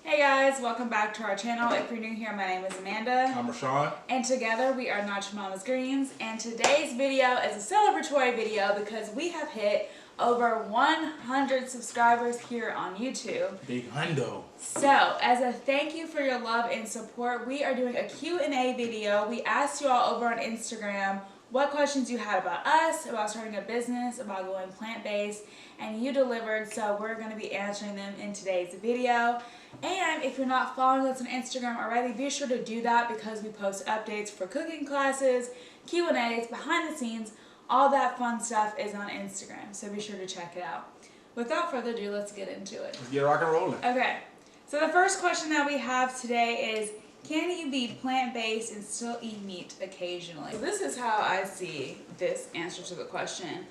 Hey guys, welcome back to our channel. If you're new here, my name is Amanda. I'm Rashawn. And together we are Not Your Mama's Greens. And today's video is a celebratory video because we have hit over 100 subscribers here on YouTube. Big hundo. So, as a thank you for your love and support, we are doing a Q&A video. We asked you all over on Instagram what questions you had about us, about starting a business, about going plant-based, and you delivered, so we're going to be answering them in today's video. And if you're not following us on Instagram already, be sure to do that because we post updates for cooking classes, Q&As, behind the scenes, all that fun stuff is on Instagram, so be sure to check it out. Without further ado, let's get into it. Let's get rock and rolling. Okay, so the first question that we have today is, can you be plant-based and still eat meat occasionally? So this is how I see this answer to the question.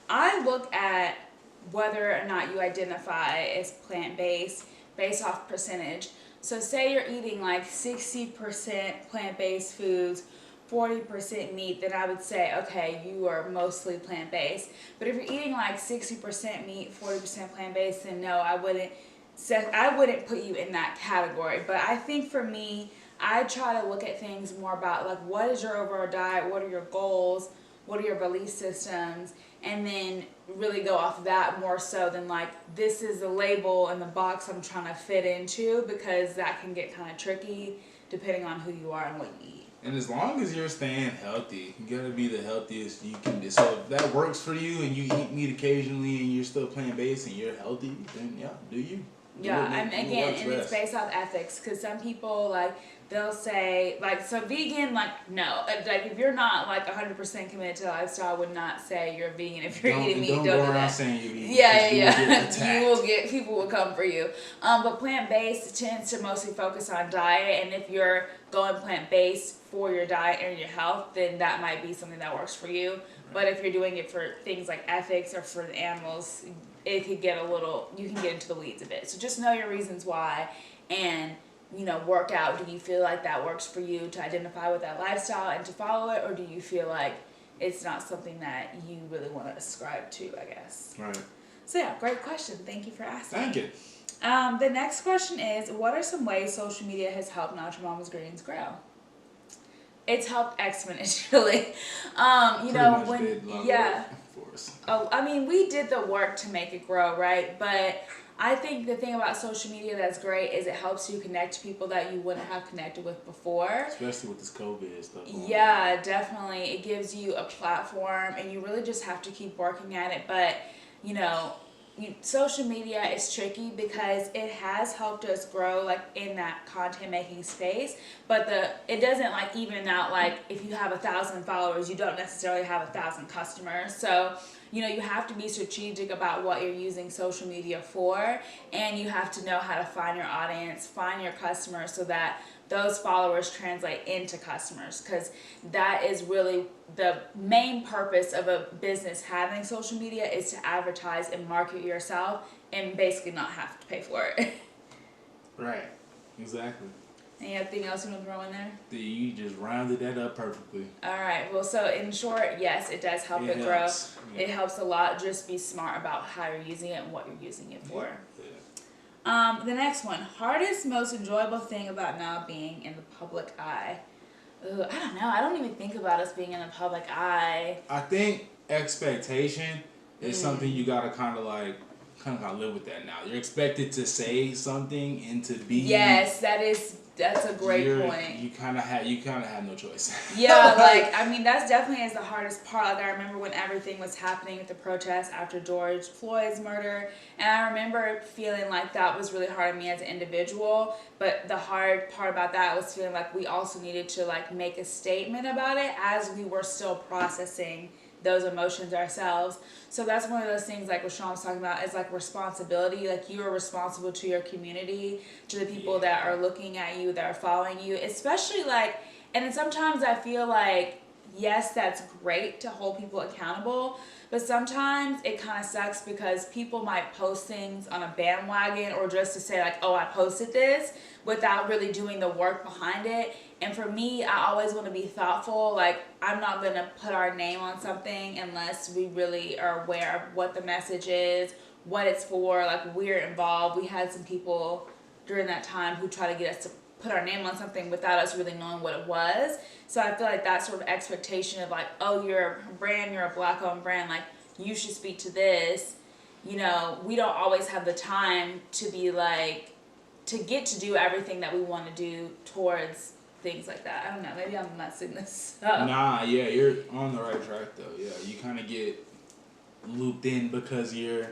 I look at whether or not you identify as plant-based based off percentage. So say you're eating like 60% plant-based foods, 40% meat, then I would say, okay, you are mostly plant-based. But if you're eating like 60% meat, 40% plant-based, then no, I wouldn't put you in that category. But I think for me, I try to look at things more about like, what is your overall diet, what are your goals, what are your belief systems, and then really go off of that more so than like, this is the label and the box I'm trying to fit into, because that can get kind of tricky depending on who you are and what you eat. And as long as you're staying healthy, you gotta be the healthiest you can be. So if that works for you and you eat meat occasionally and you're still plant-based and you're healthy, then yeah, do you. Yeah, and again, and it's based off ethics, because some people, like, they'll say, like, so vegan, like, no. Like, if you're not, like, 100% committed to the lifestyle, I would not say you're vegan. If you're eating meat, don't go do around that. saying you're vegan. Yeah. You will get, people will come for you. But plant-based tends to mostly focus on diet, and if you're going plant-based for your diet and your health, then that might be something that works for you. Right. But if you're doing it for things like ethics or for the animals, it could get you can get into the weeds a bit. So just know your reasons why, and, you know, work out. Do you feel like that works for you to identify with that lifestyle and to follow it, or do you feel like it's not something that you really want to ascribe to, I guess? Right. So yeah, great question. Thank you for asking. Thank you. The next question is, what are some ways social media has helped Not Your Mama's Greens grow? It's helped exponentially. I mean, we did the work to make it grow, right? But I think the thing about social media that's great is it helps you connect to people that you wouldn't have connected with before. Especially with this COVID stuff. Yeah, definitely. It gives you a platform, and you really just have to keep working at it. But, you know, social media is tricky because it has helped us grow like in that content making space, but it doesn't like even out, like if you have 1,000 followers, you don't necessarily have 1,000 customers. So, you know, you have to be strategic about what you're using social media for, and you have to know how to find your audience, find your customers, so that those followers translate into customers, because that is really the main purpose of a business having social media, is to advertise and market yourself and basically not have to pay for it. Right. Exactly. Anything else you want to throw in there? You just rounded that up perfectly. All right. Well, so in short, yes, it does help it grow. Yeah. It helps a lot. Just be smart about how you're using it and what you're using it for. Yeah. The next one, hardest, most enjoyable thing about now being in the public eye. Ooh, I don't know. I don't even think about us being in the public eye. I think expectation is something you gotta kind of live with that now. You're expected to say something and to be. Yes, that's a great point. You kind of have no choice. Yeah, like, I mean, that's definitely is the hardest part. Like, I remember when everything was happening with the protests after George Floyd's murder, and I remember feeling like that was really hard on me as an individual, but the hard part about that was feeling like we also needed to, like, make a statement about it as we were still processing those emotions ourselves. So that's one of those things, like what Sean was talking about, is like responsibility. Like, you are responsible to your community, to the people that are looking at you, that are following you, especially like, and then sometimes I feel like, yes, that's great to hold people accountable, but sometimes it kind of sucks because people might post things on a bandwagon or just to say like, oh, I posted this, without really doing the work behind it. And for me, I always want to be thoughtful. Like, I'm not going to put our name on something unless we really are aware of what the message is, what it's for. Like, we're involved. We had some people during that time who try to get us to put our name on something without us really knowing what it was. So I feel like that sort of expectation of like, oh, you're a brand, you're a black owned brand, like you should speak to this. You know, we don't always have the time to be like, to get to do everything that we want to do towards things like that. I don't know, maybe I'm messing this up. Nah, yeah, you're on the right track though. Yeah, you kind of get looped in because you're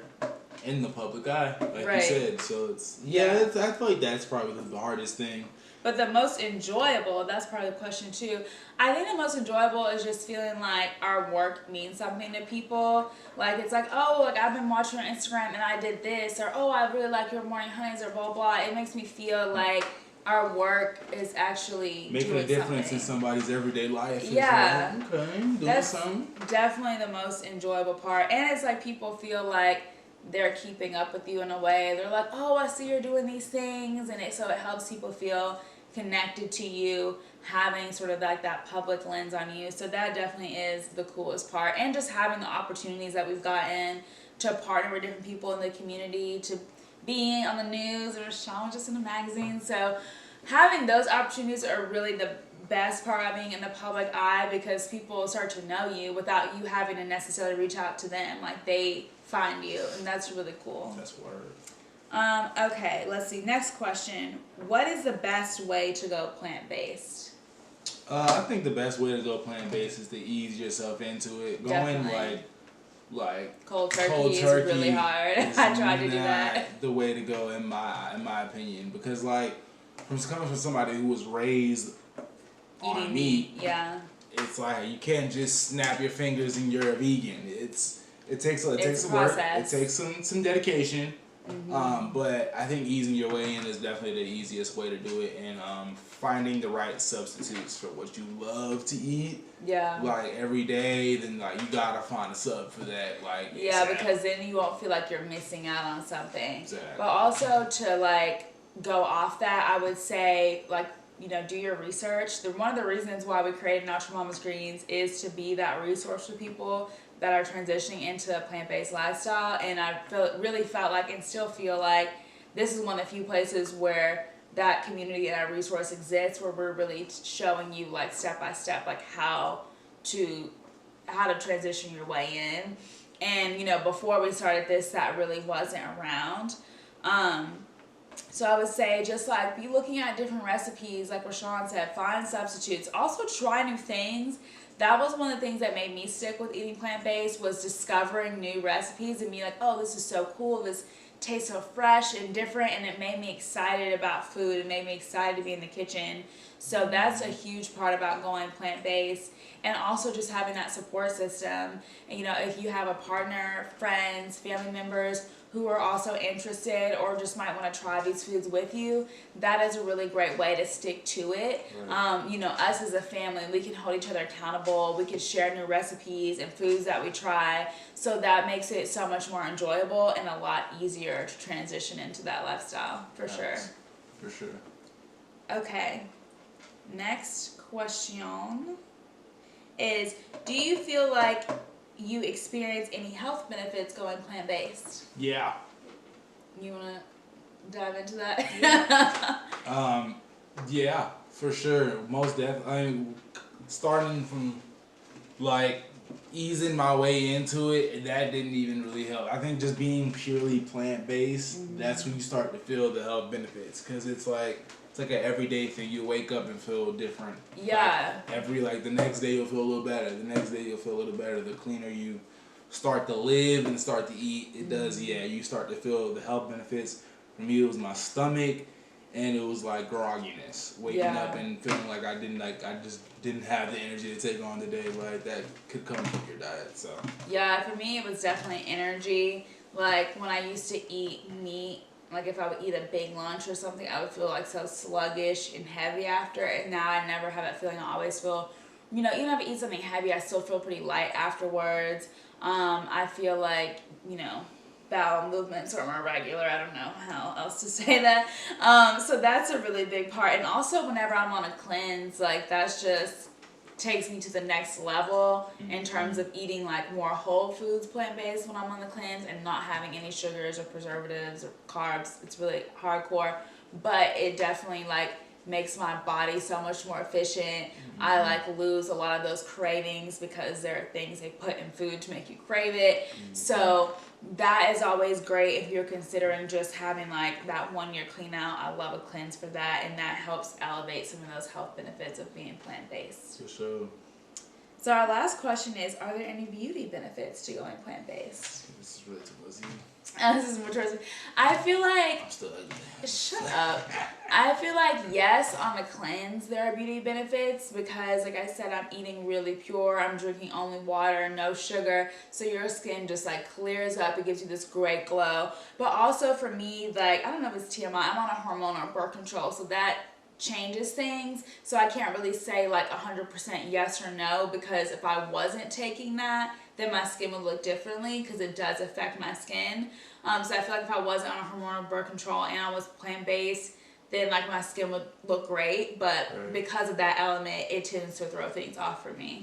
in the public eye, like you said. So it's I feel like that's probably the hardest thing. But the most enjoyable, that's probably the question too. I think the most enjoyable is just feeling like our work means something to people. Like it's like, oh, like I've been watching your Instagram and I did this, or oh, I really like your morning honeys, or blah blah. It makes me feel like our work is actually making doing a difference something in somebody's everyday life. Yeah, like, okay, doing that's something. definitely the most enjoyable part. And it's like people feel like they're keeping up with you in a way. They're like, oh, I see you're doing these things, and so it helps people feel connected to you, having sort of like that public lens on you. So that definitely is the coolest part. And just having the opportunities that we've gotten to partner with different people in the community, to being on the news, or Sean was just in a magazine. So having those opportunities are really the best part of being in the public eye, because people start to know you without you having to necessarily reach out to them. Like they find you, and that's really cool. That's word. Okay, let's see. Next question. What is the best way to go plant-based? I think the best way to go plant-based is to ease yourself into it. Going Definitely. like Cold turkey is really hard. I tried to do that. The way to go in my opinion, because like coming from somebody who was raised on meat, yeah. It's like you can't just snap your fingers and you're a vegan. It takes some work. It takes some dedication. Mm-hmm. But I think easing your way in is definitely the easiest way to do it, and finding the right substitutes for what you love to eat. Yeah. Like every day, then like you gotta find a sub for that. Like yeah, because then you won't feel like you're missing out on something. Exactly. But also to like go off that, I would say like, you know, do your research. One of the reasons why we created Natural Mama's Greens is to be that resource for people that are transitioning into a plant-based lifestyle. And I really felt like, and still feel like, this is one of the few places where that community and that resource exists, where we're really showing you like step by step like how to transition your way in. And you know, before we started this, that really wasn't around. So I would say just like be looking at different recipes, like Rashawn said, find substitutes. Also try new things. That was one of the things that made me stick with eating plant-based, was discovering new recipes and being like, oh, this is so cool. This tastes so fresh and different, and it made me excited about food. It made me excited to be in the kitchen. So that's a huge part about going plant-based, and also just having that support system. And, you know, if you have a partner, friends, family members who are also interested or just might want to try these foods with you, that is a really great way to stick to it. Right. You know, us as a family, we can hold each other accountable. We can share new recipes and foods that we try. So that makes it so much more enjoyable and a lot easier to transition into that lifestyle, for sure. For sure. Okay. Next question is, do you feel like you experience any health benefits going plant-based? Yeah. You want to dive into that? Yeah. Yeah, for sure. Most definitely. I mean, starting from like easing my way into it, that didn't even really help. I think just being purely plant-based, that's when you start to feel the health benefits, because it's like an everyday thing. You wake up and feel different. Yeah. Like the next day you'll feel a little better. The next day you'll feel a little better. The cleaner you start to live and start to eat, it does. Yeah, you start to feel the health benefits. For me, it was my stomach, and it was like grogginess, waking up and feeling like I just didn't have the energy to take on the day. Like that could come from your diet. So yeah, for me it was definitely energy. Like when I used to eat meat, like if I would eat a big lunch or something, I would feel like so sluggish and heavy after. And now I never have that feeling. I always feel, you know, even if I eat something heavy, I still feel pretty light afterwards. I feel like, you know, bowel movements are more regular. I don't know how else to say that. So that's a really big part. And also whenever I'm on a cleanse, like that's just takes me to the next level in terms of eating like more whole foods, plant-based, when I'm on the cleanse, and not having any sugars or preservatives or carbs. It's really hardcore. but it definitely like makes my body so much more efficient. I like lose a lot of those cravings because there are things they put in food to make you crave it. So that is always great if you're considering just having like that 1 year clean out. I love a cleanse for that, and that helps elevate some of those health benefits of being plant-based. For sure. So our last question is, are there any beauty benefits to going plant-based? This is really too fuzzy. This is more towards. I feel like. I'm still ugly. Shut up. I feel like yes, on a cleanse there are beauty benefits because, like I said, I'm eating really pure. I'm drinking only water, no sugar, so your skin just like clears up. It gives you this great glow. But also for me, like I don't know if it's TMI. I'm on a hormone or birth control, so that changes things. So I can't really say like 100% yes or no, because if I wasn't taking that, then my skin would look differently because it does affect my skin. So I feel like if I wasn't on a hormonal birth control and I was plant-based, then like my skin would look great. But because of that element, it tends to throw things off for me.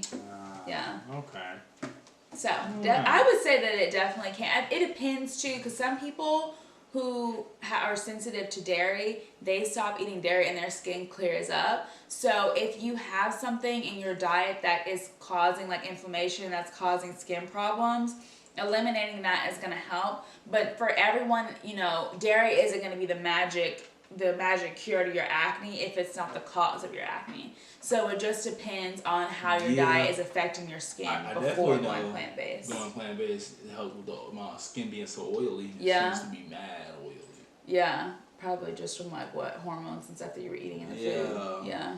Yeah. Okay. So I would say that it definitely can. It depends too, because some people who are sensitive to dairy, they stop eating dairy and their skin clears up. So if you have something in your diet that is causing like inflammation, that's causing skin problems, eliminating that is going to help. But for everyone, you know, dairy isn't going to be the magic cure to your acne if it's not the cause of your acne. So it just depends on how your diet is affecting your skin before going plant-based. Going plant-based helps with my skin being so oily. It seems to be mad oily. Yeah, probably just from like what hormones and stuff that you were eating in the food. Yeah.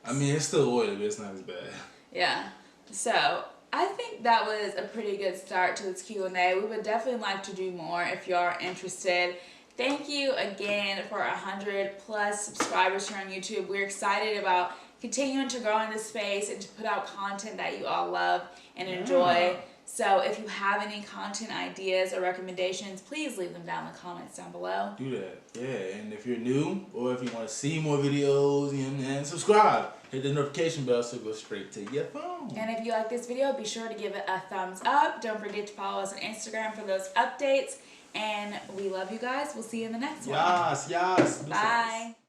I mean, it's still oily, but it's not as bad. Yeah. So I think that was a pretty good start to this Q&A. We would definitely like to do more if you are interested. Thank you again for 100+ subscribers here on YouTube. We're excited about continuing to grow in this space and to put out content that you all love and enjoy. So if you have any content ideas or recommendations, please leave them down in the comments down below. Do that. Yeah, and if you're new or if you want to see more videos, and subscribe. Hit the notification bell so it goes straight to your phone. And if you like this video, be sure to give it a thumbs up. Don't forget to follow us on Instagram for those updates. And we love you guys. We'll see you in the next one. Yes. Bye.